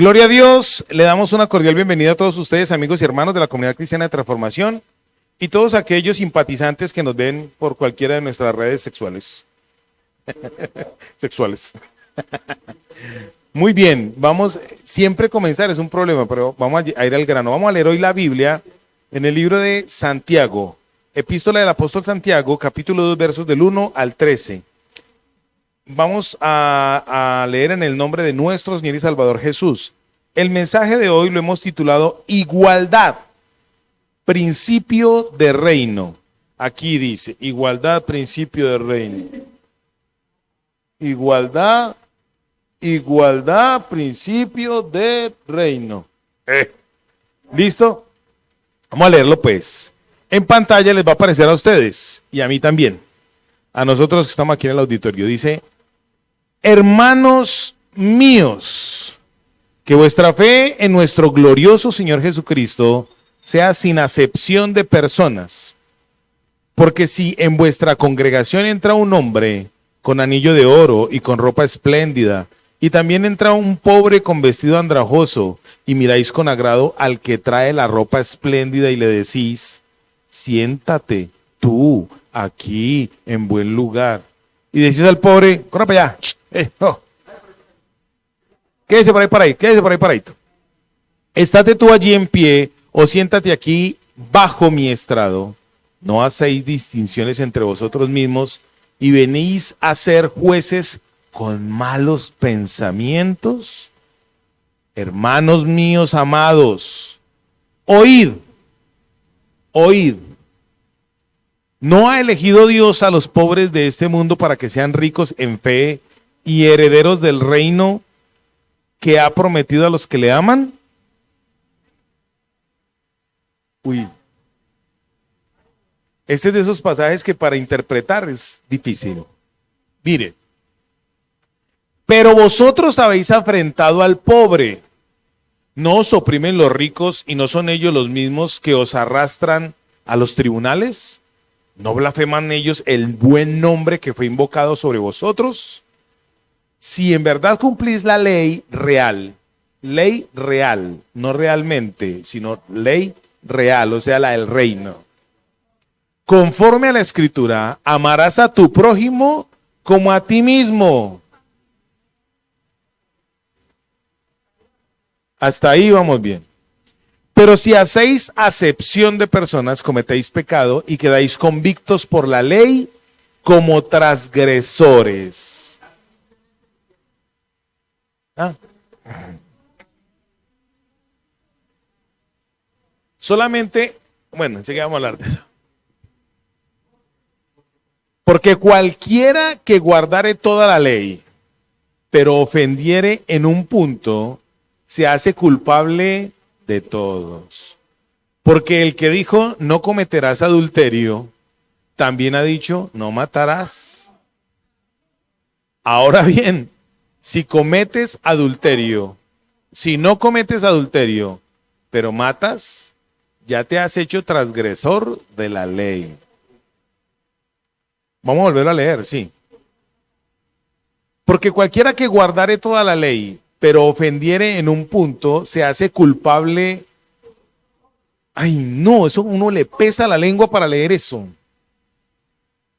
Gloria a Dios, le damos una cordial bienvenida a todos ustedes, amigos y hermanos de la Comunidad Cristiana de Transformación y todos aquellos simpatizantes que nos ven por cualquiera de nuestras redes sexuales. Sexuales. Muy bien, vamos, siempre comenzar es un problema, pero vamos a ir al grano. Vamos a leer hoy la Biblia en el libro de Santiago, Epístola del Apóstol Santiago, capítulo 2, versos del 1 al 13. Vamos a leer en el nombre de nuestro Señor y Salvador Jesús. El mensaje de hoy lo hemos titulado Igualdad, principio de reino. Aquí dice, igualdad, principio de reino. Igualdad, principio de reino. ¿Listo? Vamos a leerlo pues. En pantalla les va a aparecer a ustedes y a mí también. A nosotros que estamos aquí en el auditorio. Dice, hermanos míos, que vuestra fe en nuestro glorioso Señor Jesucristo sea sin acepción de personas. Porque si en vuestra congregación entra un hombre con anillo de oro y con ropa espléndida, y también entra un pobre con vestido andrajoso, y miráis con agrado al que trae la ropa espléndida y le decís, siéntate tú aquí en buen lugar. Y decís al pobre, corra para allá, quédese por ahí, quédese por ahí paradito. Estate tú allí en pie o siéntate aquí bajo mi estrado. No hacéis distinciones entre vosotros mismos y venís a ser jueces con malos pensamientos. Hermanos míos amados, oíd. ¿No ha elegido Dios a los pobres de este mundo para que sean ricos en fe y herederos del reino que ha prometido a los que le aman? Este es de esos pasajes que para interpretar es difícil. Mire, pero vosotros habéis afrentado al pobre. ¿No os oprimen los ricos y no son ellos los mismos que os arrastran a los tribunales? ¿No blasfeman ellos el buen nombre que fue invocado sobre vosotros? Si en verdad cumplís la ley real, no realmente, sino ley real, o sea, la del reino. Conforme a la Escritura, amarás a tu prójimo como a ti mismo. Hasta ahí vamos bien. Pero si hacéis acepción de personas, cometéis pecado y quedáis convictos por la ley como transgresores. Solamente, bueno, enseguida vamos a hablar de eso. Porque cualquiera que guardare toda la ley, pero ofendiere en un punto, se hace culpable de todos. Porque el que dijo, no cometerás adulterio, también ha dicho, no matarás. Ahora bien, si no cometes adulterio, pero matas, ya te has hecho transgresor de la ley. Vamos a volver a leer, sí. Porque cualquiera que guardare toda la ley, pero ofendiere en un punto, se hace culpable. Ay, no, eso uno le pesa la lengua para leer eso.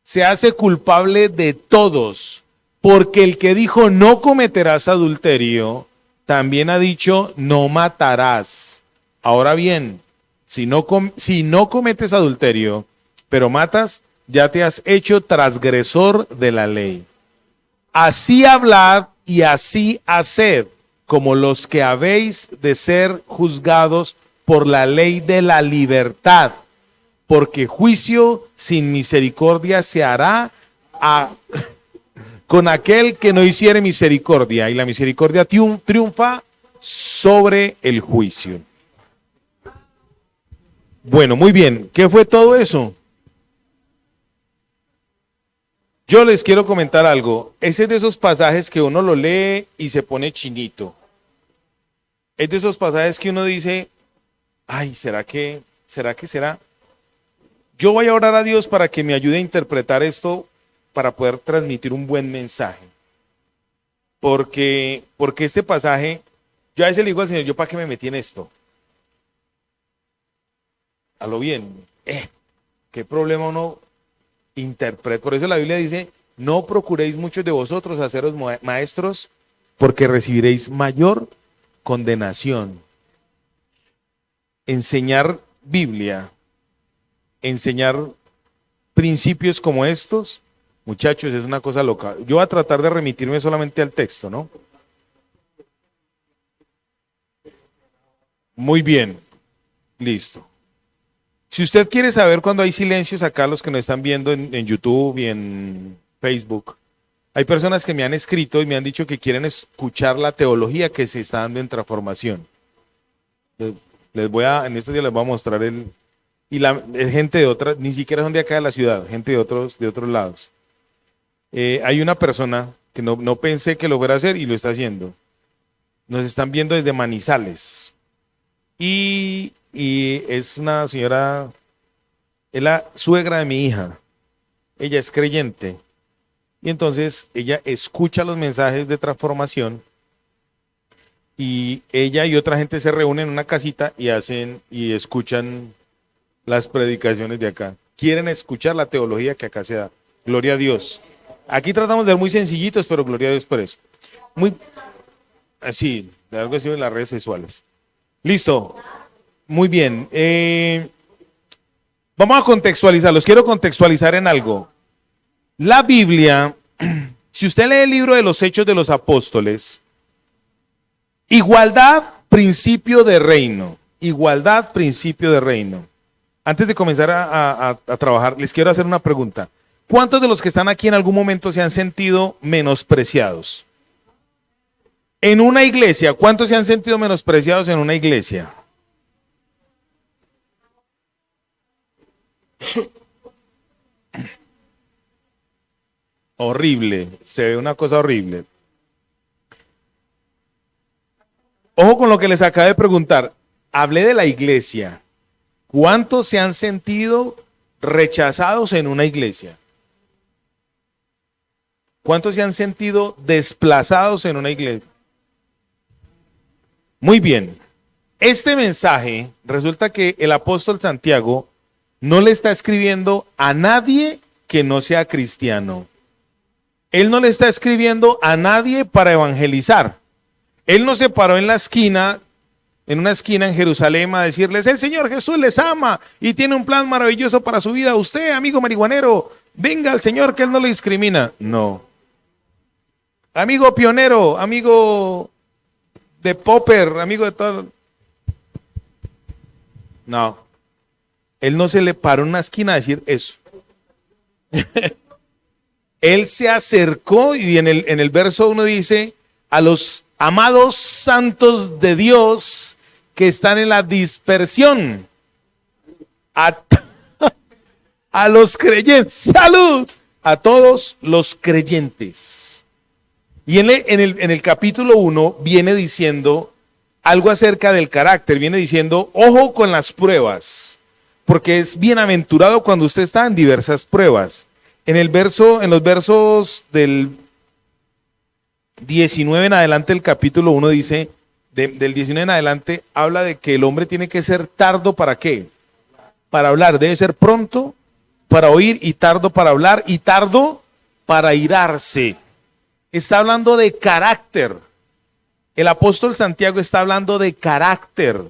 Se hace culpable de todos. Porque el que dijo no cometerás adulterio, también ha dicho no matarás. Ahora bien, si no cometes adulterio, pero matas, ya te has hecho transgresor de la ley. Así hablad y así haced, como los que habéis de ser juzgados por la ley de la libertad, porque juicio sin misericordia se hará con aquel que no hiciere misericordia, y la misericordia triunfa sobre el juicio. Bueno, muy bien. ¿Qué fue todo eso? Yo les quiero comentar algo. Ese es de esos pasajes que uno lo lee y se pone chinito. Es de esos pasajes que uno dice, ay, ¿será que será? Yo voy a orar a Dios para que me ayude a interpretar esto para poder transmitir un buen mensaje. Porque este pasaje Yo a veces le digo al Señor, ¿yo para qué me metí en esto? A lo bien. ¿Qué problema uno interpreta? Por eso la Biblia dice, no procuréis muchos de vosotros haceros maestros, porque recibiréis mayor condenación. Enseñar Biblia, enseñar principios como estos, muchachos, es una cosa loca. Yo voy a tratar de remitirme solamente al texto, ¿no? Muy bien, listo. Si usted quiere saber cuando hay silencios acá, los que nos están viendo en YouTube y en Facebook, hay personas que me han escrito y me han dicho que quieren escuchar la teología que se está dando en Transformación. En estos días les voy a mostrar gente de otras, ni siquiera son de acá de la ciudad, gente de otros lados. Hay una persona que no pensé que lo fuera a hacer y lo está haciendo. Nos están viendo desde Manizales. Y es una señora, es la suegra de mi hija. Ella es creyente. Y entonces ella escucha los mensajes de Transformación y ella y otra gente se reúnen en una casita y escuchan las predicaciones de acá. Quieren escuchar la teología que acá se da. Gloria a Dios. Aquí tratamos de ser muy sencillitos, pero gloria a Dios por eso. Muy así, de algo así en las redes sexuales. Listo. Muy bien. Vamos a contextualizar. Los quiero contextualizar en algo. La Biblia, si usted lee el libro de los Hechos de los Apóstoles, igualdad, principio de reino. Igualdad, principio de reino. Antes de comenzar a trabajar, les quiero hacer una pregunta. ¿Cuántos de los que están aquí en algún momento se han sentido menospreciados? En una iglesia, ¿cuántos se han sentido menospreciados en una iglesia? Horrible, se ve una cosa horrible. Ojo con lo que les acabo de preguntar. Hablé de la iglesia. ¿Cuántos se han sentido rechazados en una iglesia? ¿Cuántos se han sentido desplazados en una iglesia? Muy bien. Este mensaje, resulta que el apóstol Santiago no le está escribiendo a nadie que no sea cristiano. Él no le está escribiendo a nadie para evangelizar. Él no se paró en una esquina en Jerusalén a decirles, el Señor Jesús les ama y tiene un plan maravilloso para su vida. Usted, amigo marihuanero, venga al Señor que Él no le discrimina. No. Amigo pionero, amigo de popper, amigo de todo. No. Él no se le paró en una esquina a decir eso. Él se acercó y en el verso 1 dice, a los amados santos de Dios que están en la dispersión, a los creyentes, salud, a todos los creyentes. Y en el capítulo 1 viene diciendo algo acerca del carácter, viene diciendo, ojo con las pruebas, porque es bienaventurado cuando usted está en diversas pruebas. En los versos del 19 en adelante, el capítulo 1 dice, del 19 en adelante, habla de que el hombre tiene que ser tardo ¿para qué? Para hablar, debe ser pronto para oír y tardo para hablar y tardo para irarse. Está hablando de carácter. El apóstol Santiago está hablando de carácter,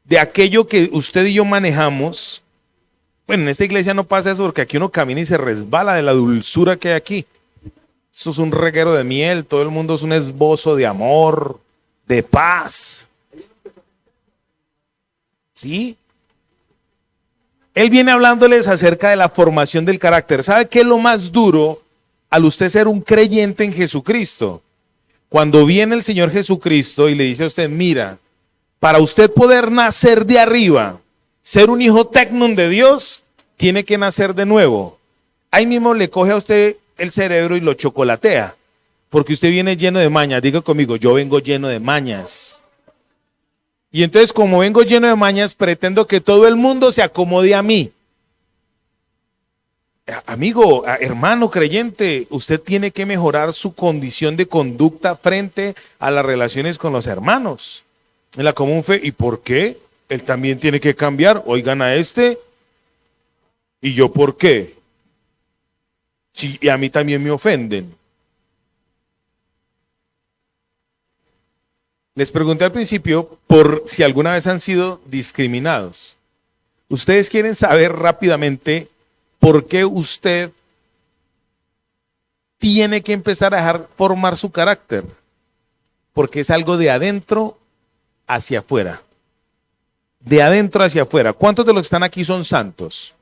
de aquello que usted y yo manejamos. Bueno, en esta iglesia no pasa eso porque aquí uno camina y se resbala de la dulzura que hay aquí. Eso es un reguero de miel, todo el mundo es un esbozo de amor, de paz. ¿Sí? Él viene hablándoles acerca de la formación del carácter. ¿Sabe qué es lo más duro al usted ser un creyente en Jesucristo? Cuando viene el Señor Jesucristo y le dice a usted, mira, para usted poder nacer de arriba, ser un hijo tecnón de Dios, tiene que nacer de nuevo. Ahí mismo le coge a usted el cerebro y lo chocolatea, porque usted viene lleno de mañas. Diga conmigo, yo vengo lleno de mañas. Y entonces, como vengo lleno de mañas, pretendo que todo el mundo se acomode a mí. Amigo, hermano creyente, usted tiene que mejorar su condición de conducta frente a las relaciones con los hermanos en la común fe. ¿Y por qué? Él también tiene que cambiar. Oigan a este. ¿Y yo por qué? Sí, y a mí también me ofenden. Les pregunté al principio por si alguna vez han sido discriminados. Ustedes quieren saber rápidamente por qué usted tiene que empezar a dejar formar su carácter. Porque es algo de adentro hacia afuera. De adentro hacia afuera. ¿Cuántos de los que están aquí son santos?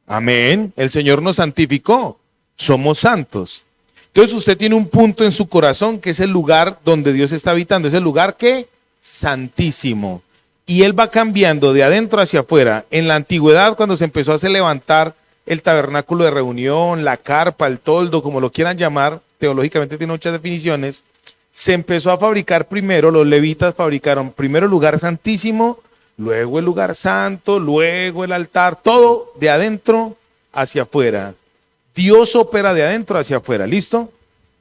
Amén. El Señor nos santificó. Somos santos. Entonces usted tiene un punto en su corazón que es el lugar donde Dios está habitando. Es el lugar que santísimo. Y Él va cambiando de adentro hacia afuera. En la antigüedad, cuando se empezó a hacer levantar el tabernáculo de reunión, la carpa, el toldo, como lo quieran llamar, teológicamente tiene muchas definiciones, se empezó a fabricar primero, los levitas fabricaron primero el lugar santísimo, luego el lugar santo, luego el altar, todo de adentro hacia afuera. Dios opera de adentro hacia afuera, ¿listo?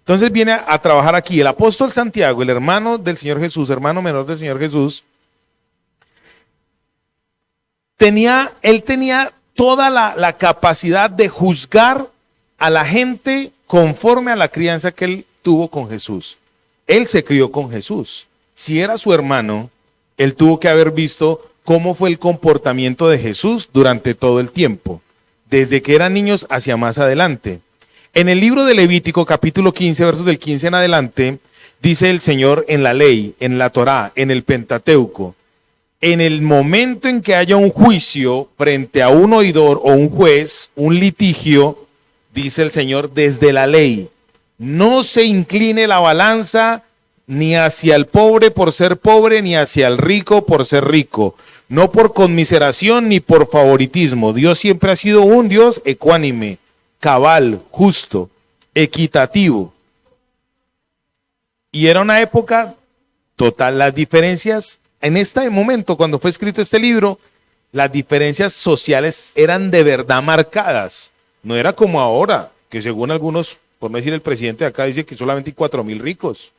Entonces viene a trabajar aquí el apóstol Santiago, el hermano del Señor Jesús, hermano menor del Señor Jesús. Él tenía toda la capacidad de juzgar a la gente conforme a la crianza que él tuvo con Jesús. Él se crió con Jesús. Si era su hermano, él tuvo que haber visto cómo fue el comportamiento de Jesús durante todo el tiempo, desde que eran niños hacia más adelante. En el libro de Levítico, capítulo 15, versos del 15 en adelante, dice el Señor en la ley, en la Torá, en el Pentateuco, en el momento en que haya un juicio frente a un oidor o un juez, un litigio, dice el Señor, desde la ley, no se incline la balanza ni hacia el pobre por ser pobre, ni hacia el rico por ser rico, no por conmiseración ni por favoritismo. Dios siempre ha sido un Dios ecuánime, cabal, justo, equitativo. Y era una época total, las diferencias, en este momento cuando fue escrito este libro, las diferencias sociales eran de verdad marcadas. No era como ahora, que según algunos, por no decir el presidente de acá, dice que solamente hay 4.000 ricos.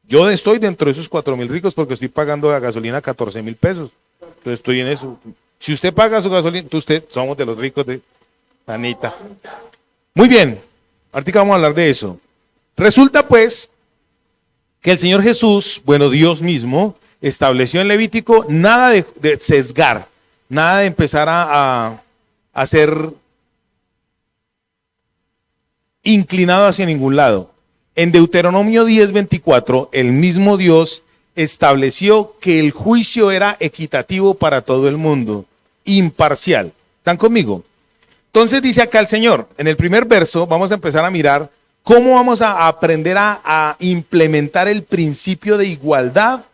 Yo estoy dentro de esos 4.000 ricos porque estoy pagando la gasolina 14.000 pesos. Entonces estoy en eso. Si usted paga su gasolina, usted, somos de los ricos de Anita. Muy bien, ahorita vamos a hablar de eso. Resulta pues que el Señor Jesús, bueno, Dios mismo, estableció en Levítico nada de sesgar, nada de empezar a ser inclinado hacia ningún lado. En Deuteronomio 10:24, el mismo Dios estableció que el juicio era equitativo para todo el mundo, imparcial. ¿Están conmigo? Entonces dice acá el Señor, en el primer verso vamos a empezar a mirar cómo vamos a aprender a implementar el principio de igualdad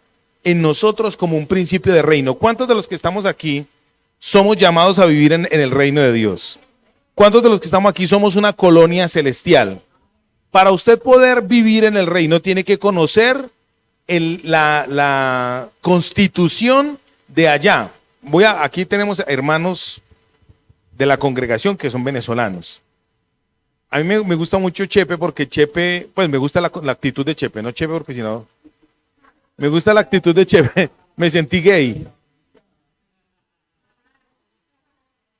en nosotros como un principio de reino. ¿Cuántos de los que estamos aquí somos llamados a vivir en el reino de Dios? ¿Cuántos de los que estamos aquí somos una colonia celestial? Para usted poder vivir en el reino tiene que conocer la constitución de allá. Aquí tenemos hermanos de la congregación que son venezolanos. A mí me gusta mucho Chepe porque Chepe, pues me gusta la actitud de Chepe, no Chepe porque si no, me gusta la actitud de Chepe, me sentí gay.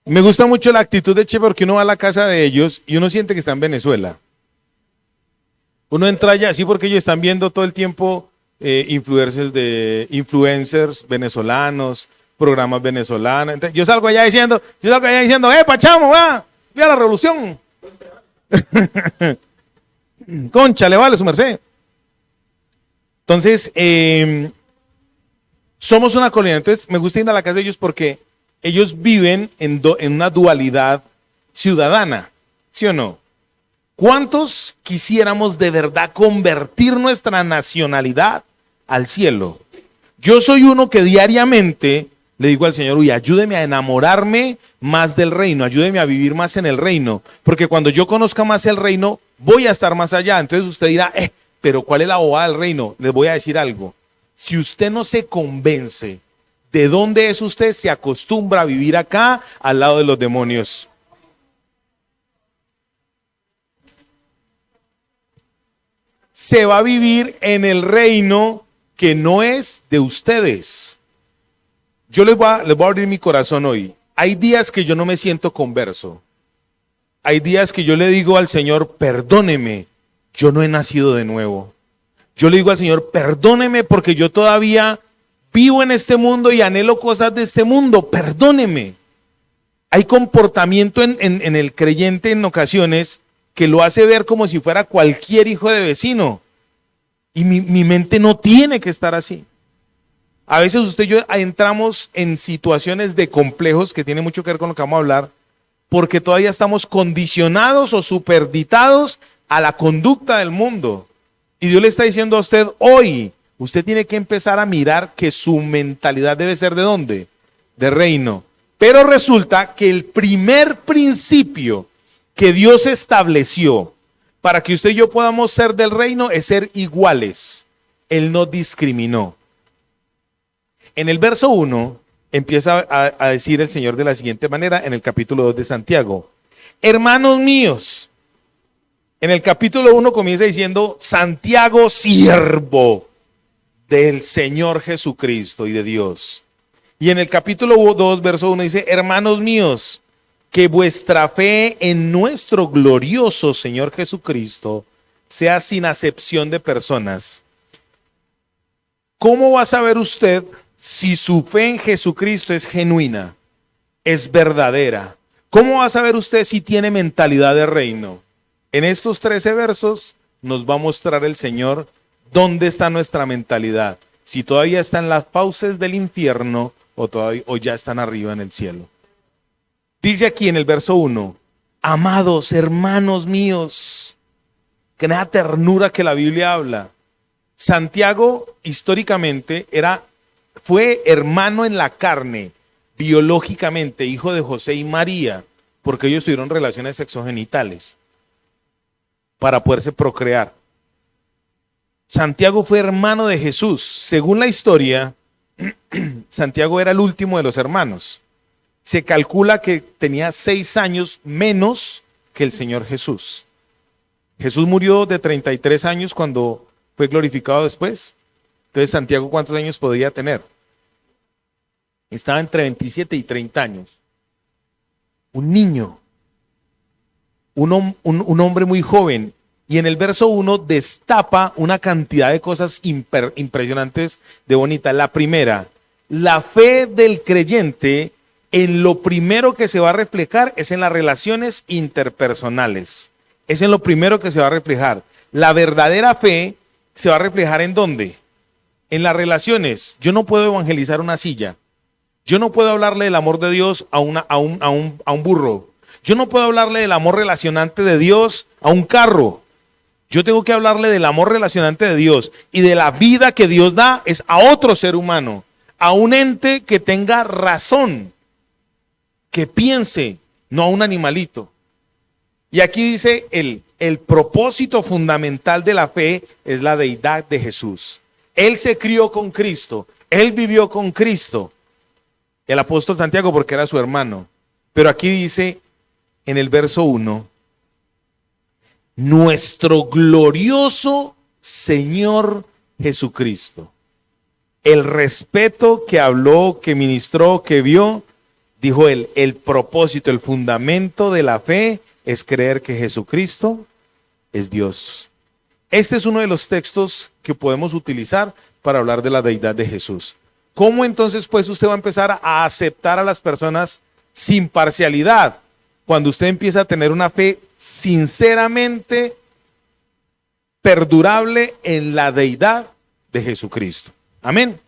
Me gusta mucho la actitud de Chepe porque uno va a la casa de ellos y uno siente que está en Venezuela. Uno entra allá, sí, porque ellos están viendo todo el tiempo influencers venezolanos, programas venezolanos. Entonces, yo salgo allá diciendo, Pachamo, va, viva la revolución. Concha, le vale su merced. Entonces, somos una colonia. Entonces, me gusta ir a la casa de ellos porque ellos viven en una dualidad ciudadana, ¿sí o no? ¿Cuántos quisiéramos de verdad convertir nuestra nacionalidad al cielo? Yo soy uno que diariamente le digo al Señor, uy, ayúdeme a enamorarme más del reino, ayúdeme a vivir más en el reino, porque cuando yo conozca más el reino, voy a estar más allá. Entonces usted dirá, pero ¿cuál es la bobada del reino? Les voy a decir algo. Si usted no se convence de dónde es usted, se acostumbra a vivir acá al lado de los demonios. se va a vivir en el reino que no es de ustedes. Yo les voy a abrir mi corazón hoy. Hay días que yo no me siento converso. Hay días que yo le digo al Señor, perdóneme, yo no he nacido de nuevo. Yo le digo al Señor, perdóneme porque yo todavía vivo en este mundo y anhelo cosas de este mundo, perdóneme. Hay comportamiento en el creyente en ocasiones que lo hace ver como si fuera cualquier hijo de vecino. Y mi mente no tiene que estar así. A veces usted y yo entramos en situaciones de complejos que tiene mucho que ver con lo que vamos a hablar, porque todavía estamos condicionados o superditados a la conducta del mundo. Y Dios le está diciendo a usted hoy, usted tiene que empezar a mirar que su mentalidad debe ser ¿de dónde? De reino. Pero resulta que el primer principio que Dios estableció para que usted y yo podamos ser del reino es ser iguales. Él no discriminó. En el verso 1 empieza a decir el Señor de la siguiente manera en el capítulo 2 de Santiago. Hermanos míos, en el capítulo 1 comienza diciendo Santiago, siervo del Señor Jesucristo y de Dios. Y en el capítulo 2, verso 1 dice, hermanos míos, que vuestra fe en nuestro glorioso Señor Jesucristo sea sin acepción de personas. ¿Cómo va a saber usted si su fe en Jesucristo es genuina, es verdadera? ¿Cómo va a saber usted si tiene mentalidad de reino? En estos 13 versos nos va a mostrar el Señor dónde está nuestra mentalidad. Si todavía está en las fauces del infierno o ya están arriba en el cielo. Dice aquí en el verso 1, amados hermanos míos, que nada ternura que la Biblia habla. Santiago históricamente fue hermano en la carne, biológicamente, hijo de José y María, porque ellos tuvieron relaciones sexogenitales para poderse procrear. Santiago fue hermano de Jesús. Según la historia, Santiago era el último de los hermanos. Se calcula que tenía 6 años menos que el Señor Jesús. Jesús murió de 33 años cuando fue glorificado después. Entonces, Santiago, ¿cuántos años podría tener? Estaba entre 27 y 30 años. Un niño. Un hombre muy joven. Y en el verso 1 destapa una cantidad de cosas impresionantes de bonita. La primera, la fe del creyente en lo primero que se va a reflejar es en las relaciones interpersonales. Es en lo primero que se va a reflejar. La verdadera fe se va a reflejar ¿en dónde? En las relaciones. Yo no puedo evangelizar una silla. Yo no puedo hablarle del amor de Dios a un burro. Yo no puedo hablarle del amor relacionante de Dios a un carro. Yo tengo que hablarle del amor relacionante de Dios y de la vida que Dios da es a otro ser humano, a un ente que tenga razón, que piense, no a un animalito. Y aquí dice el propósito fundamental de la fe es la deidad de Jesús. Él se crió con Cristo, él vivió con Cristo. El apóstol Santiago porque era su hermano. Pero aquí dice en el verso 1, nuestro glorioso Señor Jesucristo. El respeto que habló, que ministró, que vio, dijo él, el propósito, el fundamento de la fe es creer que Jesucristo es Dios. Este es uno de los textos que podemos utilizar para hablar de la deidad de Jesús. ¿Cómo entonces pues usted va a empezar a aceptar a las personas sin parcialidad? Cuando usted empieza a tener una fe sinceramente perdurable en la deidad de Jesucristo. Amén.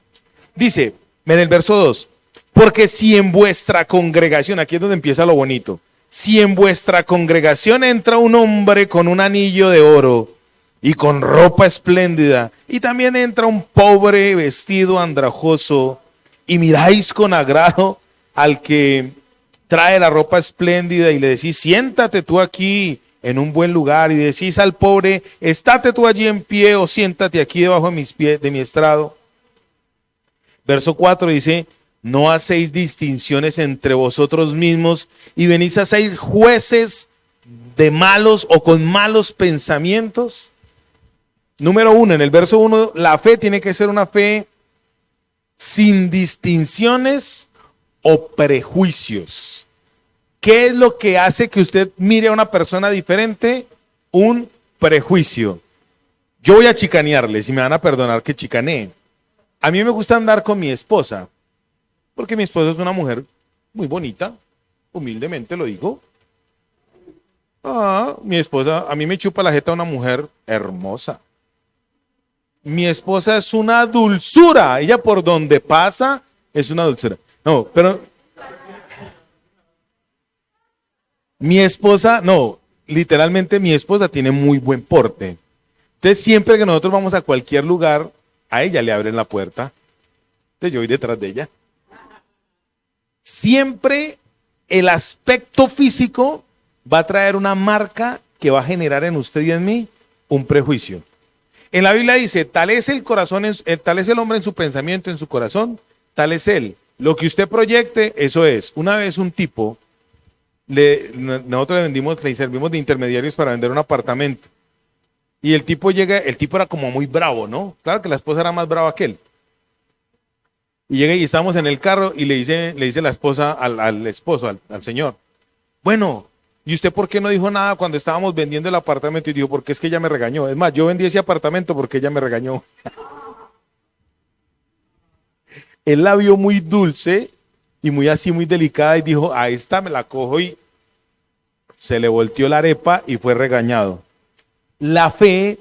Dice en el verso 2, porque si en vuestra congregación, aquí es donde empieza lo bonito, si en vuestra congregación entra un hombre con un anillo de oro y con ropa espléndida, y también entra un pobre vestido andrajoso, y miráis con agrado al que trae la ropa espléndida y le decís, siéntate tú aquí en un buen lugar, y decís al pobre, estate tú allí en pie o siéntate aquí debajo de mis pies, de mi estrado. Verso 4 dice, no hacéis distinciones entre vosotros mismos y venís a ser jueces de malos o con malos pensamientos. Número uno, en el verso 1, la fe tiene que ser una fe sin distinciones o prejuicios. ¿Qué es lo que hace que usted mire a una persona diferente? Un prejuicio. Yo voy a chicanearles y me van a perdonar que chicanee. A mí me gusta andar con mi esposa, porque mi esposa es una mujer muy bonita, humildemente lo digo. Mi esposa, a mí me chupa la jeta una mujer hermosa. Mi esposa es una dulzura, ella por donde pasa es una dulzura. No, pero mi esposa, no, literalmente mi esposa tiene muy buen porte. Entonces siempre que nosotros vamos a cualquier lugar, a ella le abren la puerta. Entonces yo voy detrás de ella. Siempre el aspecto físico va a traer una marca que va a generar en usted y en mí un prejuicio. En la Biblia dice, tal es el corazón, tal es el hombre en su pensamiento, en su corazón, tal es él. Lo que usted proyecte, eso es. Una vez un tipo, nosotros le servimos de intermediarios para vender un apartamento. Y el tipo llega, el tipo era como muy bravo, ¿no? Claro que la esposa era más brava que él. Y llega y estamos en el carro y le dice la esposa al esposo, al señor, bueno, ¿y usted por qué no dijo nada cuando estábamos vendiendo el apartamento? Y dijo, porque es que ella me regañó. Es más, yo vendí ese apartamento porque ella me regañó. Él la vio muy dulce y muy así, muy delicada y dijo, a esta me la cojo y se le volteó la arepa y fue regañado. La fe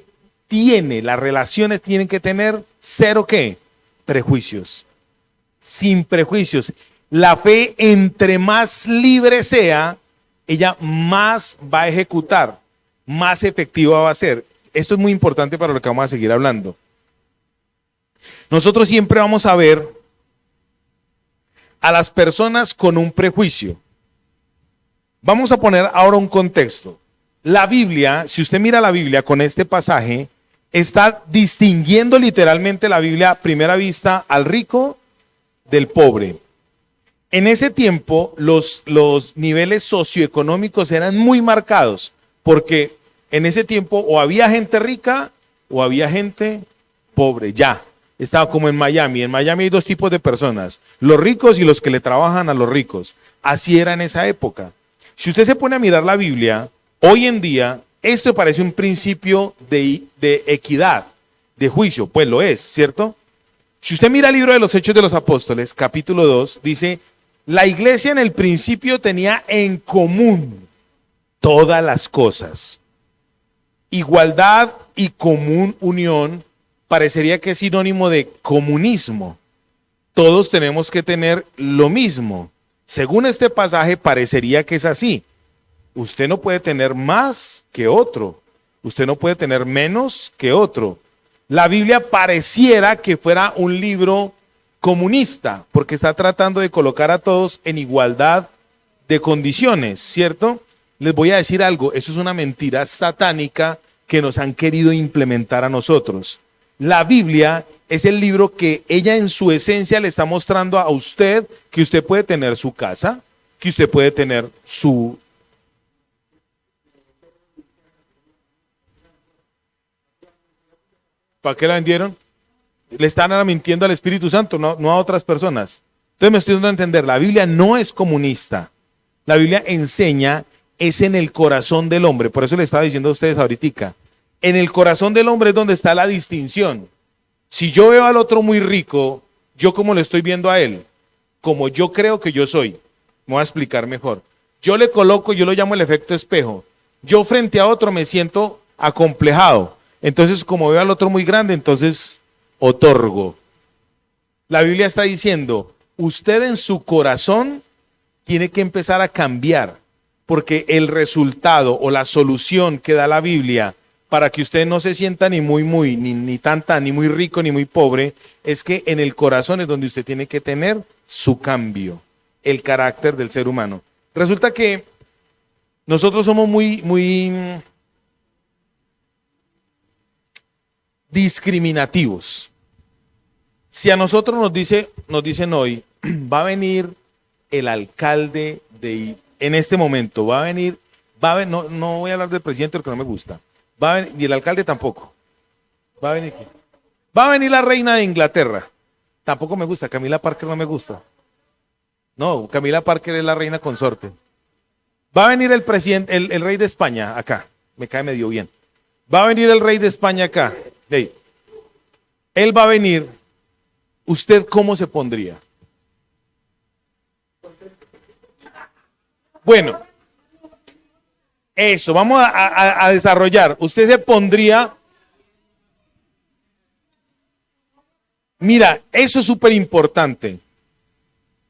las relaciones tienen que tener cero ¿qué? Prejuicios. Sin prejuicios. La fe, entre más libre sea, ella más va a ejecutar, más efectiva va a ser. Esto es muy importante para lo que vamos a seguir hablando. Nosotros siempre vamos a ver a las personas con un prejuicio. Vamos a poner ahora un contexto. La Biblia, si usted mira la Biblia con este pasaje, está distinguiendo literalmente la Biblia a primera vista al rico del pobre. En ese tiempo los niveles socioeconómicos eran muy marcados, porque en ese tiempo o había gente rica o había gente pobre, ya. Estaba como en Miami. En Miami hay dos tipos de personas, los ricos y los que le trabajan a los ricos. Así era en esa época. Si usted se pone a mirar la Biblia, hoy en día, esto parece un principio de equidad, de juicio, pues lo es, ¿cierto? Si usted mira el libro de los Hechos de los Apóstoles, capítulo 2, dice, la iglesia en el principio tenía en común todas las cosas. Igualdad y común unión parecería que es sinónimo de comunismo. Todos tenemos que tener lo mismo. Según este pasaje parecería que es así. Usted no puede tener más que otro. Usted no puede tener menos que otro. La Biblia pareciera que fuera un libro comunista, porque está tratando de colocar a todos en igualdad de condiciones, ¿cierto? Les voy a decir algo, eso es una mentira satánica que nos han querido implementar a nosotros. La Biblia es el libro que ella en su esencia le está mostrando a usted que usted puede tener su casa, que usted puede tener su... ¿Para qué la vendieron? Le están mintiendo al Espíritu Santo, no a otras personas. Entonces me estoy dando a entender, la Biblia no es comunista. La Biblia enseña, es en el corazón del hombre. Por eso le estaba diciendo a ustedes ahorita. En el corazón del hombre es donde está la distinción. Si yo veo al otro muy rico, ¿yo cómo le estoy viendo a él? Como yo creo que yo soy. Me voy a explicar mejor. Yo le coloco, yo lo llamo el efecto espejo. Yo frente a otro me siento acomplejado. Entonces, como veo al otro muy grande, entonces otorgo. La Biblia está diciendo, usted en su corazón tiene que empezar a cambiar, porque el resultado o la solución que da la Biblia para que usted no se sienta ni muy, ni tan, ni muy rico, ni muy pobre, es que en el corazón es donde usted tiene que tener su cambio, el carácter del ser humano. Resulta que nosotros somos muy discriminativos. Si a nosotros nos dicen hoy, va a venir el alcalde en este momento, no voy a hablar del presidente porque no me gusta, y el alcalde tampoco. Va a venir. Va a venir la reina de Inglaterra. Tampoco me gusta, Camila Parker no me gusta. No, Camila Parker es la reina consorte. Va a venir el presidente, el rey de España acá. Me cae medio bien. Va a venir el rey de España acá. Hey. Él va a venir. ¿Usted cómo se pondría? Bueno, eso, vamos a desarrollar. Usted se pondría. Mira, eso es súper importante.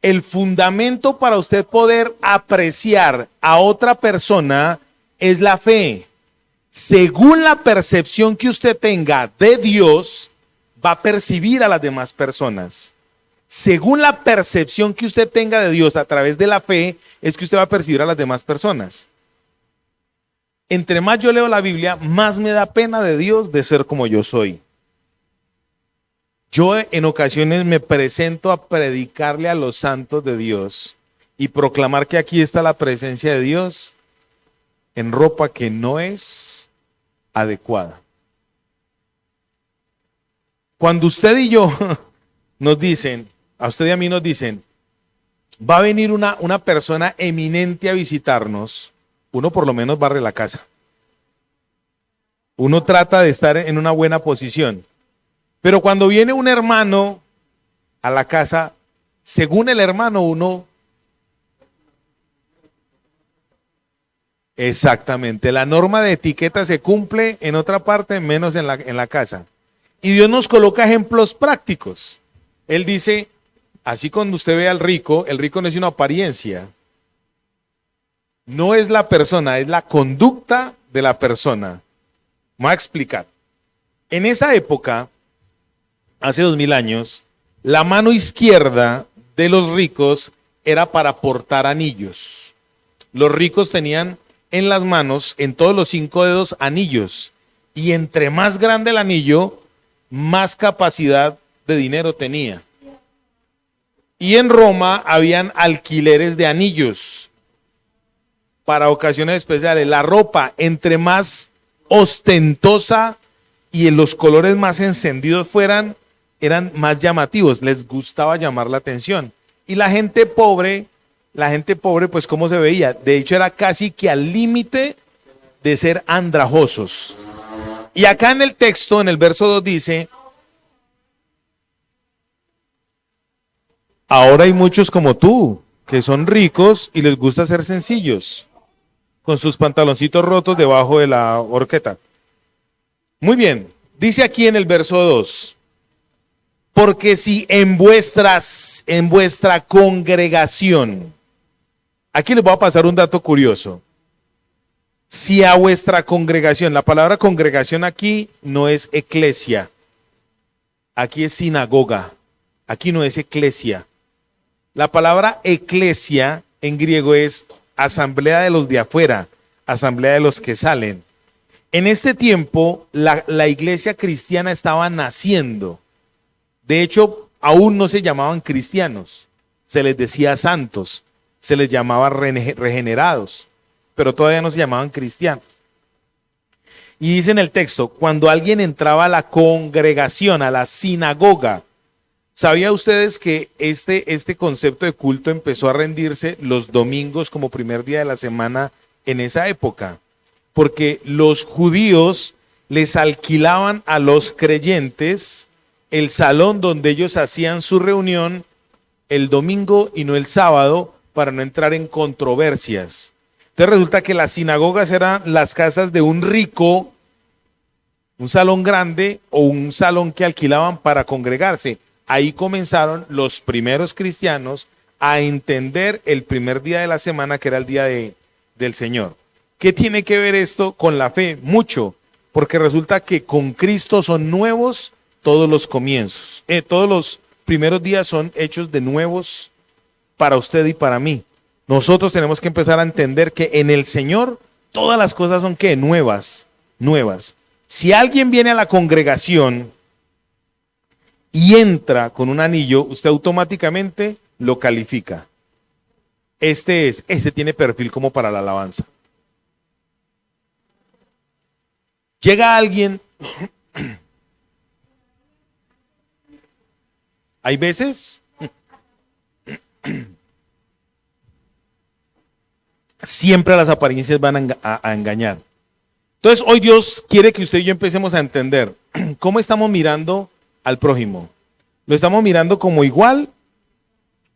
El fundamento para usted poder apreciar a otra persona es la fe. Según la percepción que usted tenga de Dios, va a percibir a las demás personas. Según la percepción que usted tenga de Dios a través de la fe, es que usted va a percibir a las demás personas. Entre más yo leo la Biblia, más me da pena de Dios de ser como yo soy. Yo en ocasiones me presento a predicarle a los santos de Dios y proclamar que aquí está la presencia de Dios en ropa que no es adecuada. Cuando usted y yo nos dicen, a usted y a mí nos dicen, va a venir una persona eminente a visitarnos, uno por lo menos barre la casa. Uno trata de estar en una buena posición. Pero cuando viene un hermano a la casa, según el hermano uno... Exactamente, la norma de etiqueta se cumple en otra parte, menos en la casa. Y Dios nos coloca ejemplos prácticos. Él dice, así cuando usted ve al rico, el rico no es una apariencia. No es la persona, es la conducta de la persona. Me voy a explicar. En esa época, hace 2000 años, la mano izquierda de los ricos era para portar anillos. Los ricos tenían en las manos, en todos los 5 dedos, anillos. Y entre más grande el anillo, más capacidad de dinero tenía. Y en Roma habían alquileres de anillos para ocasiones especiales. La ropa, entre más ostentosa y en los colores más encendidos fueran, eran más llamativos, les gustaba llamar la atención. Y la gente pobre, pues ¿cómo se veía? De hecho era casi que al límite de ser andrajosos. Y acá en el texto, en el verso 2 dice, ahora hay muchos como tú, que son ricos y les gusta ser sencillos, con sus pantaloncitos rotos debajo de la horqueta. Muy bien, dice aquí en el verso 2, porque si en vuestra congregación, aquí les voy a pasar un dato curioso. Si a vuestra congregación, la palabra congregación aquí no es eclesia, aquí es sinagoga, aquí no es eclesia. La palabra eclesia en griego es asamblea de los de afuera, asamblea de los que salen. En este tiempo la iglesia cristiana estaba naciendo. De hecho, aún no se llamaban cristianos, se les decía santos, se les llamaba regenerados, pero todavía no se llamaban cristianos. Y dice en el texto, cuando alguien entraba a la congregación, a la sinagoga, ¿sabía ustedes que este concepto de culto empezó a rendirse los domingos como primer día de la semana en esa época? Porque los judíos les alquilaban a los creyentes el salón donde ellos hacían su reunión el domingo y no el sábado para no entrar en controversias. Entonces resulta que las sinagogas eran las casas de un rico, un salón grande o un salón que alquilaban para congregarse. Ahí comenzaron los primeros cristianos a entender el primer día de la semana que era el día del Señor. ¿Qué tiene que ver esto con la fe? Mucho, porque resulta que con Cristo son nuevos todos los comienzos. Todos los primeros días son hechos de nuevos para usted y para mí. Nosotros tenemos que empezar a entender que en el Señor todas las cosas son ¿qué? Nuevas. Si alguien viene a la congregación y entra con un anillo, usted automáticamente lo califica. Este tiene perfil como para la alabanza. Llega alguien Hay veces, siempre las apariencias van a engañar. Entonces, hoy Dios quiere que usted y yo empecemos a entender cómo estamos mirando al prójimo. ¿Lo estamos mirando como igual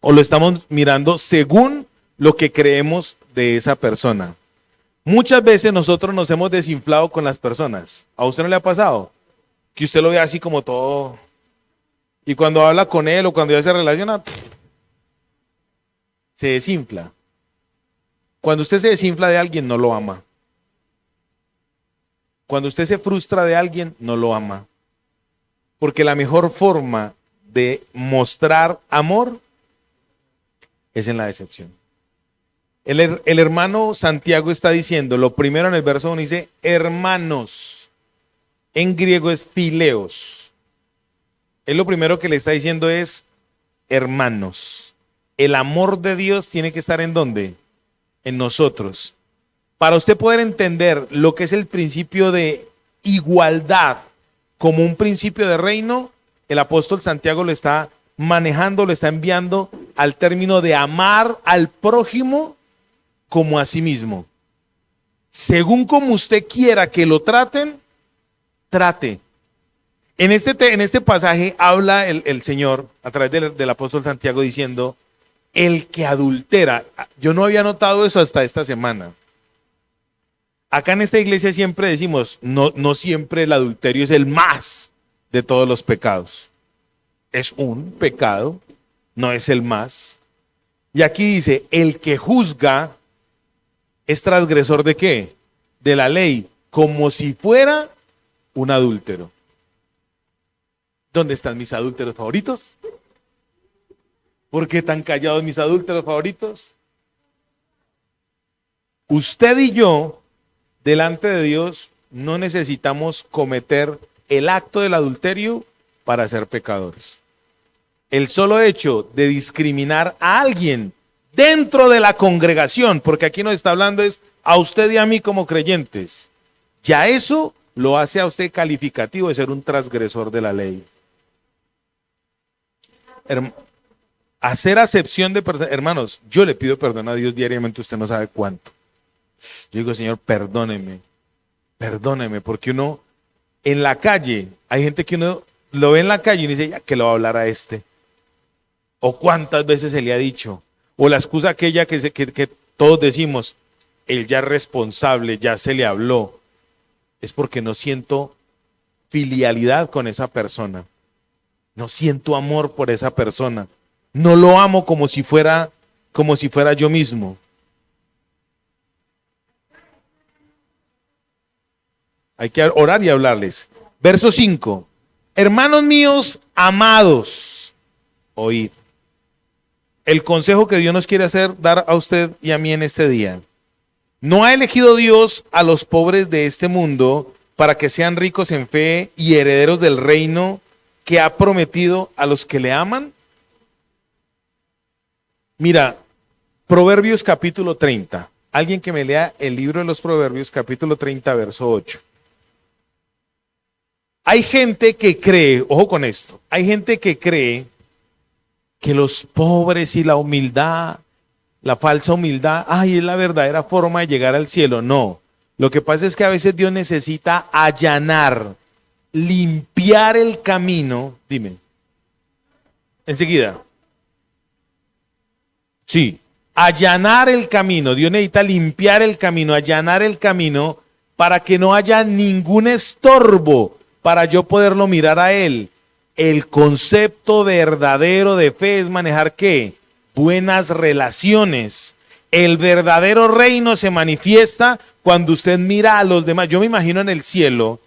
o lo estamos mirando según lo que creemos de esa persona? Muchas veces nosotros nos hemos desinflado con las personas. ¿A usted no le ha pasado? Que usted lo ve así como todo. Y cuando habla con él o cuando ya se relaciona, se desinfla. Cuando usted se desinfla de alguien, no lo ama. Cuando usted se frustra de alguien, no lo ama. Porque la mejor forma de mostrar amor es en la decepción. El hermano Santiago está diciendo, lo primero en el verso 1 dice, hermanos. En griego es fileos. Él lo primero que le está diciendo es, hermanos. El amor de Dios tiene que estar ¿en dónde? En nosotros. Para usted poder entender lo que es el principio de igualdad como un principio de reino, el apóstol Santiago lo está manejando, lo está enviando al término de amar al prójimo como a sí mismo. Según como usted quiera que lo traten, trate. En este pasaje habla el Señor a través del apóstol Santiago diciendo, el que adultera. Yo no había notado eso hasta esta semana. Acá en esta iglesia siempre decimos, no siempre el adulterio es el más de todos los pecados. Es un pecado, no es el más. Y aquí dice, el que juzga es transgresor ¿de qué? De la ley, como si fuera un adúltero. ¿Dónde están mis adúlteros favoritos? ¿Por qué tan callados mis adúlteros favoritos? Usted y yo, delante de Dios, no necesitamos cometer el acto del adulterio para ser pecadores. El solo hecho de discriminar a alguien dentro de la congregación, porque aquí nos está hablando es a usted y a mí como creyentes, ya eso lo hace a usted calificativo de ser un transgresor de la ley. Hacer acepción de personas, hermanos, yo le pido perdón a Dios diariamente, usted no sabe cuánto. Yo digo, Señor, perdóneme, porque uno en la calle, hay gente que uno lo ve en la calle y dice, ya que lo va a hablar a este. O cuántas veces se le ha dicho, o la excusa aquella que todos decimos, él ya es responsable, ya se le habló, es porque no siento filialidad con esa persona, no siento amor por esa persona, no lo amo como si fuera yo mismo. Hay que orar y hablarles. Verso 5. Hermanos míos amados, oíd. El consejo que Dios nos quiere dar a usted y a mí en este día. ¿No ha elegido Dios a los pobres de este mundo para que sean ricos en fe y herederos del reino que ha prometido a los que le aman? Mira, Proverbios capítulo 30. Alguien que me lea el libro de los Proverbios capítulo 30, verso 8. Hay gente que cree, ojo con esto, hay gente que cree que los pobres y la humildad, la falsa humildad, es la verdadera forma de llegar al cielo. No, lo que pasa es que a veces Dios necesita allanar, limpiar el camino. Dime, enseguida. Sí, allanar el camino. Dios necesita limpiar el camino, allanar el camino para que no haya ningún estorbo para yo poderlo mirar a Él. El concepto verdadero de fe es manejar ¿qué? Buenas relaciones. El verdadero reino se manifiesta cuando usted mira a los demás. Yo me imagino en el cielo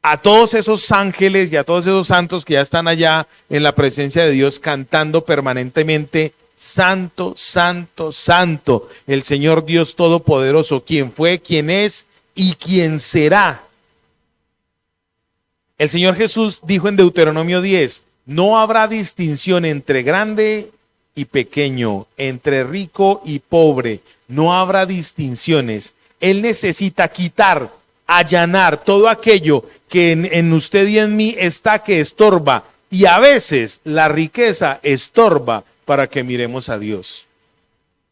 a todos esos ángeles y a todos esos santos que ya están allá en la presencia de Dios cantando permanentemente, santo, santo, santo, el Señor Dios Todopoderoso, quien fue, quien es y quien será. El Señor Jesús dijo en Deuteronomio 10, no habrá distinción entre grande y pequeño, entre rico y pobre, no habrá distinciones. Él necesita quitar, allanar todo aquello que en usted y en mí está que estorba Y a veces la riqueza estorba para que miremos a Dios.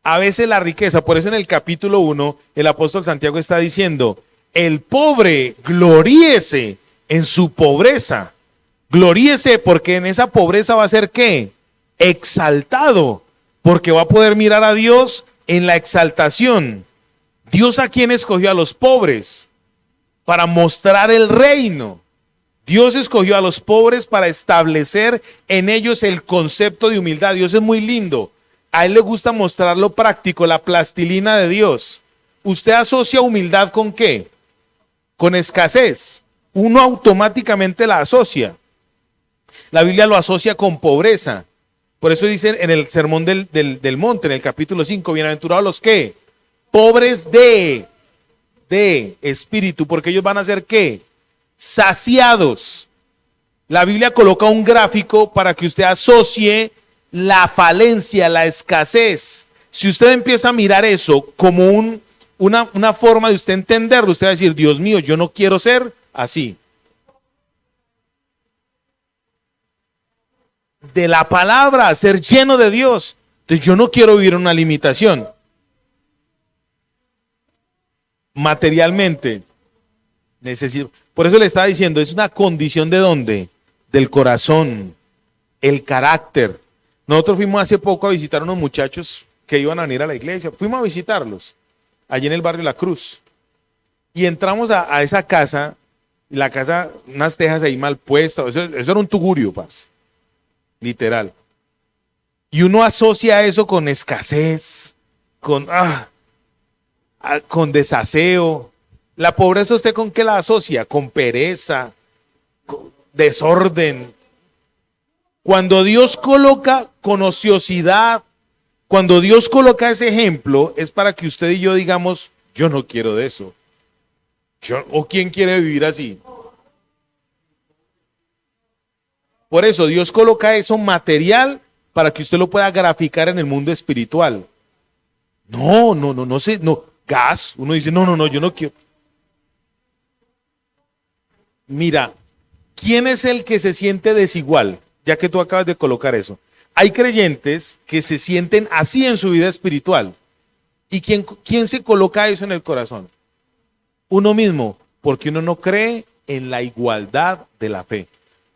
A veces la riqueza, por eso en el capítulo 1, el apóstol Santiago está diciendo, el pobre gloríese en su pobreza. Gloríese porque en esa pobreza va a ser ¿qué? Exaltado, porque va a poder mirar a Dios en la exaltación. Dios, ¿a quién escogió? A los pobres para mostrar el reino. Dios escogió a los pobres para establecer en ellos el concepto de humildad. Dios es muy lindo. A él le gusta mostrar lo práctico, la plastilina de Dios. ¿Usted asocia humildad con qué? Con escasez. Uno automáticamente la asocia. La Biblia lo asocia con pobreza. Por eso dice en el sermón del monte, en el capítulo 5, bienaventurados los que pobres de espíritu, porque ellos van a ser ¿qué? Saciados. La Biblia coloca un gráfico para que usted asocie la falencia, la escasez. Si usted empieza a mirar eso como una forma de usted entenderlo, usted va a decir, Dios mío, yo no quiero ser así. De la palabra, ser lleno de Dios. Entonces yo no quiero vivir una limitación. Materialmente, necesito. Por eso le estaba diciendo, es una condición de ¿dónde? Del corazón, el carácter. Nosotros fuimos hace poco a visitar a unos muchachos que iban a venir a la iglesia. Fuimos a visitarlos, allí en el barrio La Cruz. Y entramos a esa casa, la casa, unas tejas ahí mal puestas. Eso era un tugurio, parce. Literal. Y uno asocia eso con escasez, con desaseo. La pobreza, ¿usted con qué la asocia? Con pereza, con desorden. Cuando Dios coloca con ociosidad, cuando Dios coloca ese ejemplo, es para que usted y yo digamos, yo no quiero de eso. ¿O quién quiere vivir así? Por eso Dios coloca eso material para que usted lo pueda graficar en el mundo espiritual. No sé, no, gas. Uno dice, no, yo no quiero. Mira, ¿quién es el que se siente desigual? Ya que tú acabas de colocar eso. Hay creyentes que se sienten así en su vida espiritual. ¿Y quién se coloca eso en el corazón? Uno mismo, porque uno no cree en la igualdad de la fe.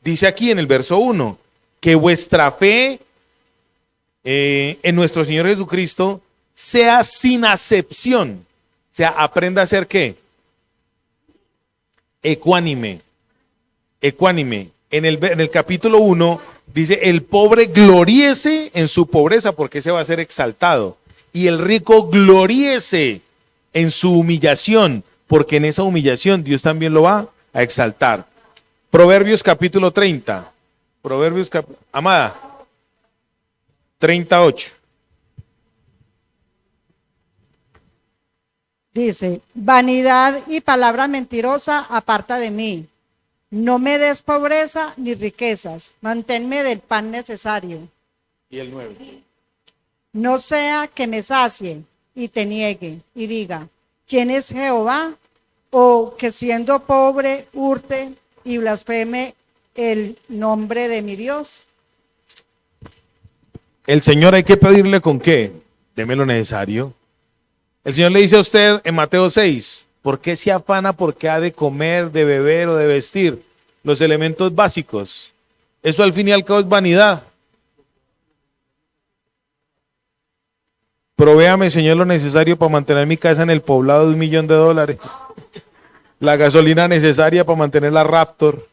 Dice aquí en el verso 1, que vuestra fe en nuestro Señor Jesucristo sea sin acepción. O sea, aprenda a ser ¿qué? Ecuánime. Ecuánime. En el capítulo 1 dice, el pobre gloríese en su pobreza porque ese va a ser exaltado. Y el rico gloríese en su humillación porque en esa humillación Dios también lo va a exaltar. Proverbios capítulo 30. Amada, 38. Dice, vanidad y palabra mentirosa aparta de mí. No me des pobreza ni riquezas, manténme del pan necesario. Y el 9. No sea que me sacie y te niegue y diga, ¿quién es Jehová? O que siendo pobre hurte y blasfeme el nombre de mi Dios. El Señor hay que pedirle con qué. Deme lo necesario. El Señor le dice a usted en Mateo 6, ¿por qué se afana? ¿Por qué ha de comer, de beber o de vestir? Los elementos básicos. Eso al fin y al cabo es vanidad. Provéame, Señor, lo necesario para mantener mi casa en el poblado de $1.000.000. La gasolina necesaria para mantener la Raptor.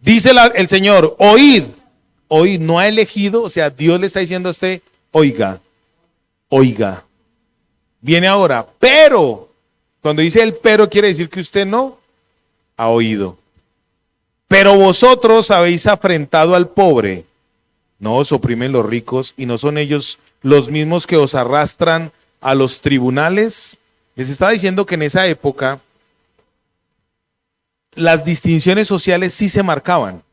Dice el Señor, oíd, no ha elegido, o sea, Dios le está diciendo a usted, oiga. Viene ahora, pero, cuando dice el pero quiere decir que usted no ha oído. Pero vosotros habéis afrentado al pobre, no os oprimen los ricos y no son ellos los mismos que os arrastran a los tribunales. Les está diciendo que en esa época las distinciones sociales sí se marcaban,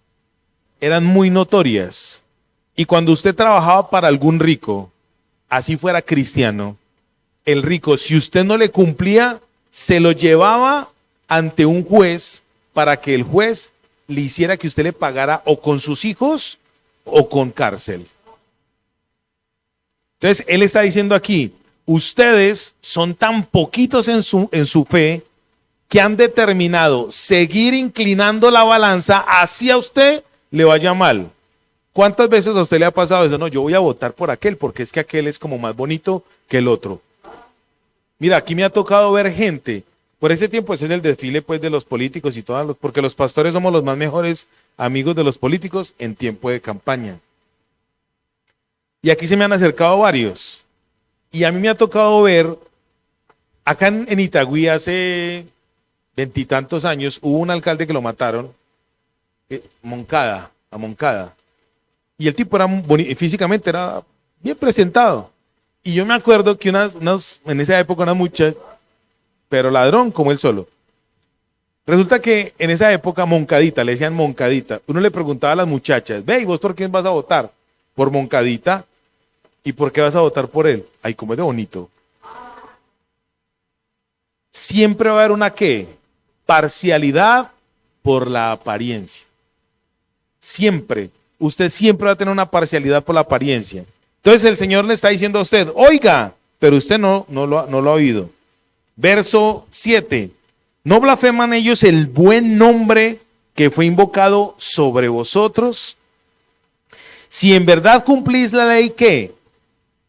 eran muy notorias. Y cuando usted trabajaba para algún rico, así fuera cristiano, el rico, si usted no le cumplía, se lo llevaba ante un juez para que el juez le hiciera que usted le pagara o con sus hijos o con cárcel. Entonces, él está diciendo aquí, ustedes son tan poquitos en su fe que han determinado seguir inclinando la balanza hacia usted le vaya mal. ¿Cuántas veces a usted le ha pasado eso? No, yo voy a votar por aquel porque es que aquel es como más bonito que el otro. Mira, aquí me ha tocado ver gente, por este tiempo ese es el desfile pues de los políticos y todos, porque los pastores somos los más mejores amigos de los políticos en tiempo de campaña. Y aquí se me han acercado varios. Y a mí me ha tocado ver, acá en Itagüí hace veintitantos años, hubo un alcalde que lo mataron, a Moncada. Y el tipo era físicamente era bien presentado. Y yo me acuerdo que en esa época unas muchachas, pero ladrón como él solo. Resulta que en esa época Moncadita, le decían Moncadita, uno le preguntaba a las muchachas, ve, ¿y vos por quién vas a votar? ¿Por Moncadita? ¿Y por qué vas a votar por él? Ay, cómo es de bonito. Siempre va a haber una ¿qué? Parcialidad por la apariencia. Siempre. Usted siempre va a tener una parcialidad por la apariencia. Entonces el Señor le está diciendo a usted, oiga, pero usted no lo ha oído. Verso 7. ¿No blasfeman ellos el buen nombre que fue invocado sobre vosotros? Si en verdad cumplís la ley, ¿qué?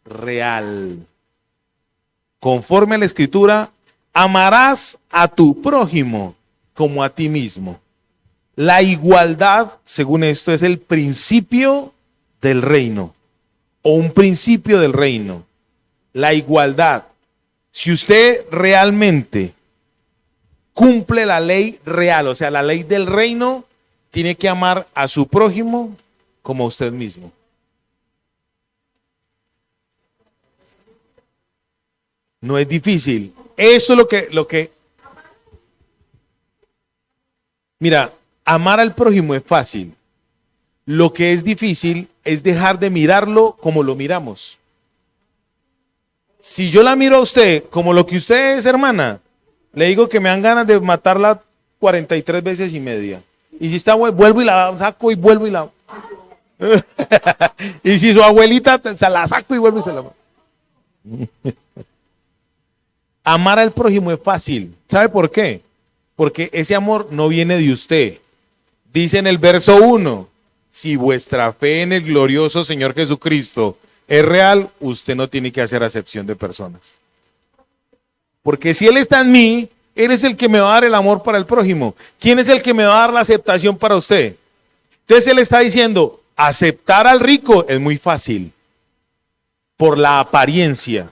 Real. Conforme a la Escritura, amarás a tu prójimo como a ti mismo. La igualdad, según esto, es el principio del reino, o un principio del reino. La igualdad. Si usted realmente cumple la ley real, o sea, la ley del reino, tiene que amar a su prójimo como a usted mismo. No es difícil. Eso es lo que... Mira, amar al prójimo es fácil. Lo que es difícil es dejar de mirarlo como lo miramos. Si yo la miro a usted como lo que usted es, hermana, le digo que me dan ganas de matarla 43 veces y media. Y si está, vuelvo y la saco y vuelvo y la... Y si su abuelita, se la saco y vuelvo y se la... Amar al prójimo es fácil. ¿Sabe por qué? Porque ese amor no viene de usted. Dice en el verso 1, si vuestra fe en el glorioso Señor Jesucristo es real, usted no tiene que hacer acepción de personas. Porque si Él está en mí, Él es el que me va a dar el amor para el prójimo. ¿Quién es el que me va a dar la aceptación para usted? Entonces Él está diciendo, aceptar al rico es muy fácil. Por la apariencia.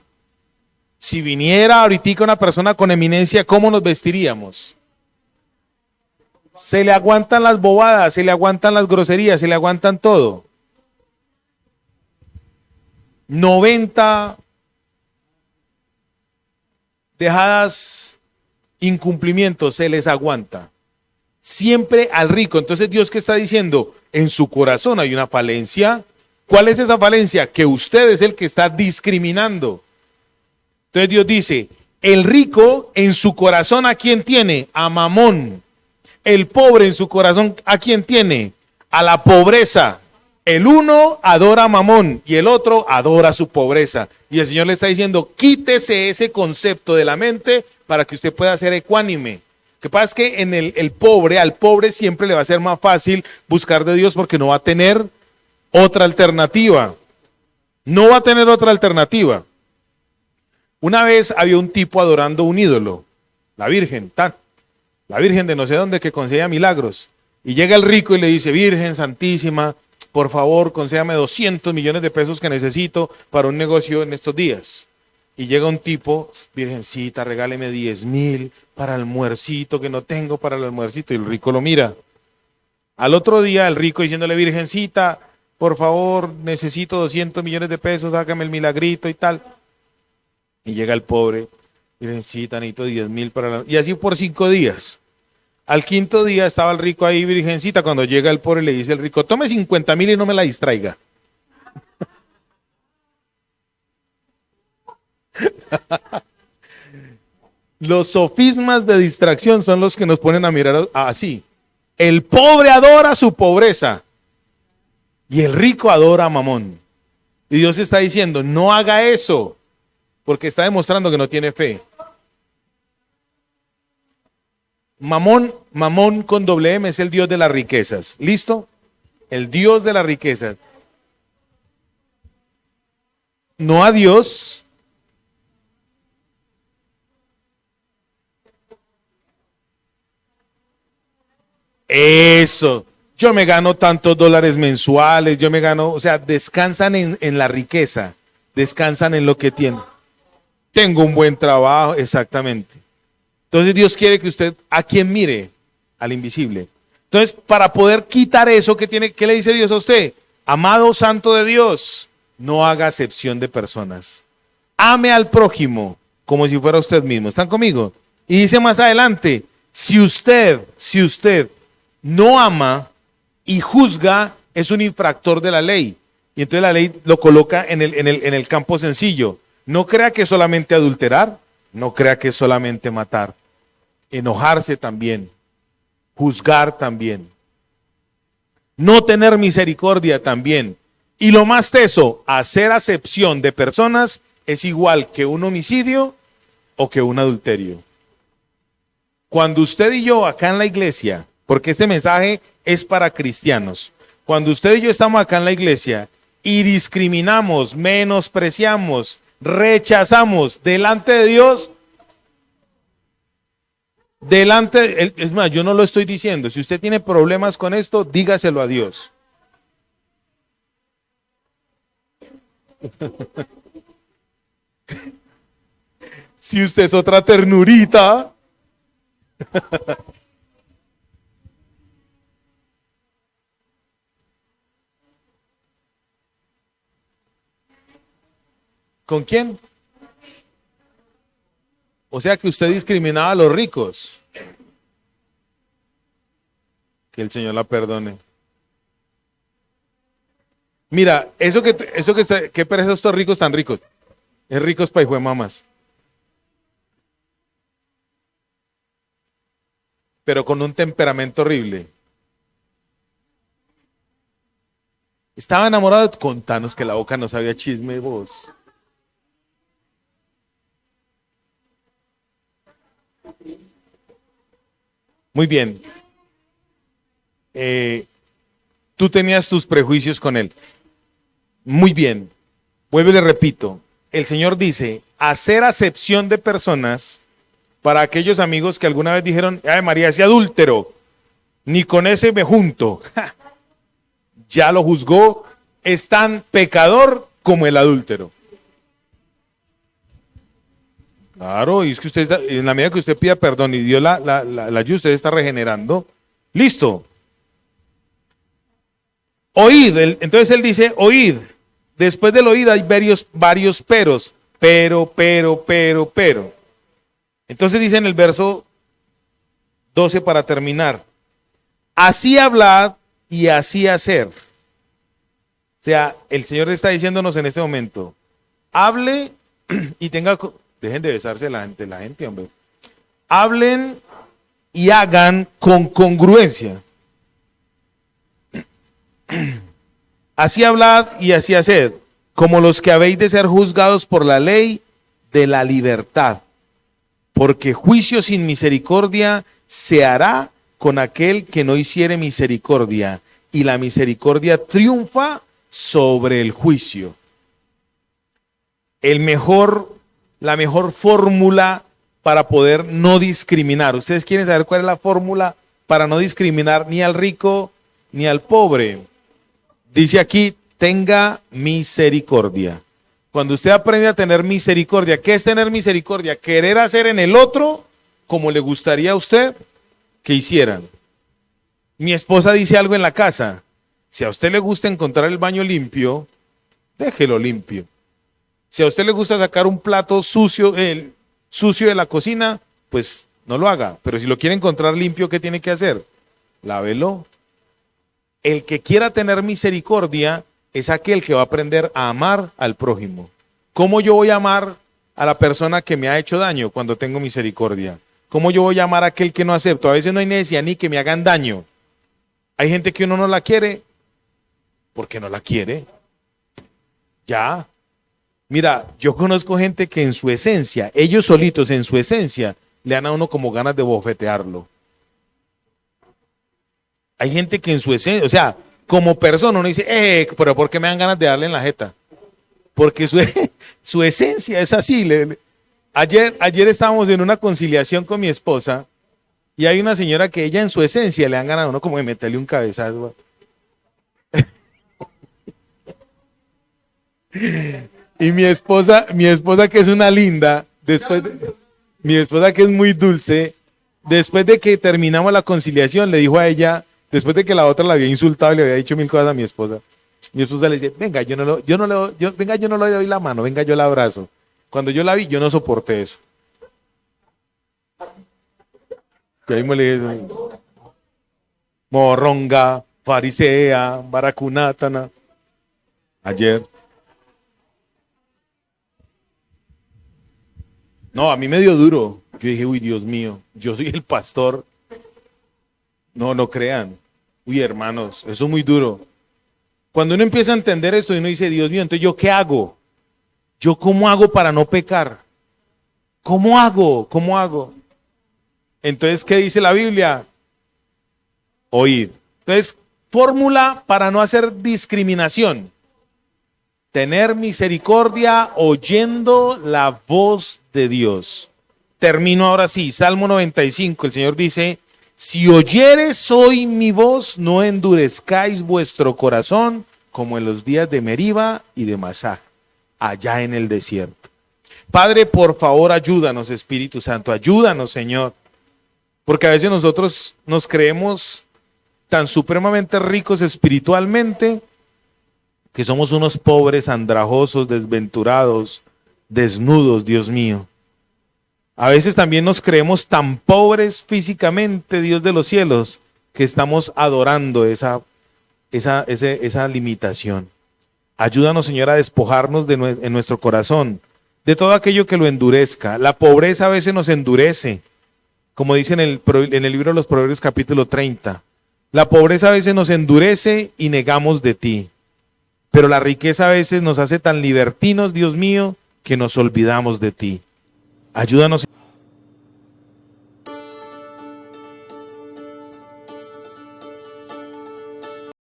Si viniera ahorita una persona con eminencia, ¿cómo nos vestiríamos? Se le aguantan las bobadas, se le aguantan las groserías, se le aguantan todo. 90 dejadas incumplimientos se les aguanta. Siempre al rico. Entonces Dios, ¿qué está diciendo? En su corazón hay una falencia. ¿Cuál es esa falencia? Que usted es el que está discriminando. Entonces Dios dice, el rico en su corazón, ¿a quién tiene? A Mamón. El pobre en su corazón, ¿a quién tiene? A la pobreza. El uno adora a Mamón y el otro adora su pobreza. Y el Señor le está diciendo, quítese ese concepto de la mente para que usted pueda ser ecuánime. Lo que pasa es que en al pobre siempre le va a ser más fácil buscar de Dios porque no va a tener otra alternativa. No va a tener otra alternativa. Una vez había un tipo adorando un ídolo, la Virgen de no sé dónde que concedía milagros. Y llega el rico y le dice, Virgen Santísima, por favor, concédame 200 millones de pesos que necesito para un negocio en estos días. Y llega un tipo, Virgencita, regáleme 10,000 para el almuercito que no tengo para el almuercito. Y el rico lo mira. Al otro día el rico diciéndole, Virgencita, por favor, necesito 200 millones de pesos, hágame el milagrito y tal. Y llega el pobre, Virgencita, necesito 10,000 para la... Y así por 5 días. Al quinto día estaba el rico ahí, Virgencita, cuando llega el pobre le dice el rico, tome 50,000 y no me la distraiga. Los sofismas de distracción son los que nos ponen a mirar así. El pobre adora su pobreza y el rico adora a Mamón. Y Dios está diciendo, no haga eso, porque está demostrando que no tiene fe. Mamón con doble M es el Dios de las riquezas. ¿Listo? El Dios de las riquezas. No a Dios. Eso. Yo me gano tantos dólares mensuales, yo me gano, o sea, descansan en la riqueza, descansan en lo que tienen. Tengo un buen trabajo, exactamente. Entonces Dios quiere que usted, ¿a quién mire? Al invisible. Entonces, para poder quitar eso, ¿qué le dice Dios a usted? Amado santo de Dios, no haga acepción de personas. Ame al prójimo como si fuera usted mismo. ¿Están conmigo? Y dice más adelante, si usted no ama y juzga, es un infractor de la ley. Y entonces la ley lo coloca en el campo sencillo. No crea que es solamente adulterar, no crea que es solamente matar. Enojarse también, juzgar también. No tener misericordia también. Y lo más teso, hacer acepción de personas es igual que un homicidio o que un adulterio. Cuando usted y yo acá en la iglesia, porque este mensaje es para cristianos, cuando usted y yo estamos acá en la iglesia y discriminamos, menospreciamos, rechazamos delante de Dios, es más, yo no lo estoy diciendo, si usted tiene problemas con esto, dígaselo a Dios. Si usted es otra ternurita. ¿Con quién? O sea que usted discriminaba a los ricos. Que el Señor la perdone. Mira, ¿qué pereza estos ricos tan ricos? Es ricos pa' hijo de mamás. Pero con un temperamento horrible. Estaba enamorado. Contanos que la boca no sabía chisme vos. Muy bien. Tú tenías tus prejuicios con él. Muy bien. Vuelvo y le repito. El Señor dice, hacer acepción de personas para aquellos amigos que alguna vez dijeron, ay María, ese adúltero, ni con ese me junto. Ya lo juzgó, es tan pecador como el adúltero. Claro, y es que usted, en la medida que usted pida perdón y Dios la ayuda, usted está regenerando. Listo. Oíd, entonces él dice, oíd. Después del oíd hay varios peros. Pero. Entonces dice en el verso 12 para terminar. Así hablad y así hacer. O sea, el Señor está diciéndonos en este momento, hable y tenga... Dejen de besarse la gente, hombre. Hablen y hagan con congruencia. Así hablad y así haced, como los que habéis de ser juzgados por la ley de la libertad. Porque juicio sin misericordia se hará con aquel que no hiciere misericordia, y la misericordia triunfa sobre el juicio. La mejor fórmula para poder no discriminar. ¿Ustedes quieren saber cuál es la fórmula para no discriminar ni al rico ni al pobre? Dice aquí, tenga misericordia. Cuando usted aprende a tener misericordia, ¿qué es tener misericordia? Querer hacer en el otro como le gustaría a usted que hicieran. Mi esposa dice algo en la casa. Si a usted le gusta encontrar el baño limpio, déjelo limpio. Si a usted le gusta sacar un plato sucio, sucio de la cocina, pues no lo haga. Pero si lo quiere encontrar limpio, ¿qué tiene que hacer? Lávelo. El que quiera tener misericordia es aquel que va a aprender a amar al prójimo. ¿Cómo yo voy a amar a la persona que me ha hecho daño cuando tengo misericordia? ¿Cómo yo voy a amar a aquel que no acepto? A veces no hay necesidad ni que me hagan daño. Hay gente que uno no la quiere porque no la quiere. Ya. Mira, yo conozco gente que en su esencia, ellos solitos en su esencia, le dan a uno como ganas de bofetearlo. Hay gente que en su esencia, o sea, como persona uno dice, pero ¿por qué me dan ganas de darle en la jeta? Porque su esencia es así. Ayer estábamos en una conciliación con mi esposa y hay una señora que ella en su esencia le dan ganas a uno como de meterle un cabezazo. Y mi esposa que es una linda, mi esposa que es muy dulce, después de que terminamos la conciliación, le dijo a ella, después de que la otra la había insultado y le había dicho mil cosas a mi esposa le dice, venga, yo no le doy la mano, venga, yo la abrazo. Cuando yo la vi, yo no soporté eso. Que ahí me le dije, morronga, farisea, baracunátana. Ayer. No, a mí me dio duro. Yo dije, uy, Dios mío, yo soy el pastor. No crean. Uy, hermanos, eso es muy duro. Cuando uno empieza a entender esto y uno dice, Dios mío, entonces ¿yo qué hago? ¿Yo cómo hago para no pecar? ¿Cómo hago? ¿Cómo hago? Entonces, ¿qué dice la Biblia? Oír. Entonces, fórmula para no hacer discriminación. Tener misericordia oyendo la voz de Dios. Termino ahora sí, Salmo 95, el Señor dice, si oyeres hoy mi voz, no endurezcáis vuestro corazón como en los días de Meriba y de Masá, allá en el desierto. Padre, por favor, ayúdanos, Espíritu Santo, ayúdanos, Señor, porque a veces nosotros nos creemos tan supremamente ricos espiritualmente que somos unos pobres, andrajosos, desventurados, desnudos, Dios mío. A veces también nos creemos tan pobres físicamente, Dios de los cielos, que estamos adorando esa limitación. Ayúdanos, Señor, a despojarnos en nuestro corazón de todo aquello que lo endurezca. La pobreza a veces nos endurece, como dice en el libro de los Proverbios capítulo 30. La pobreza a veces nos endurece y negamos de ti. Pero la riqueza a veces nos hace tan libertinos, Dios mío, que nos olvidamos de ti. Ayúdanos, Señor.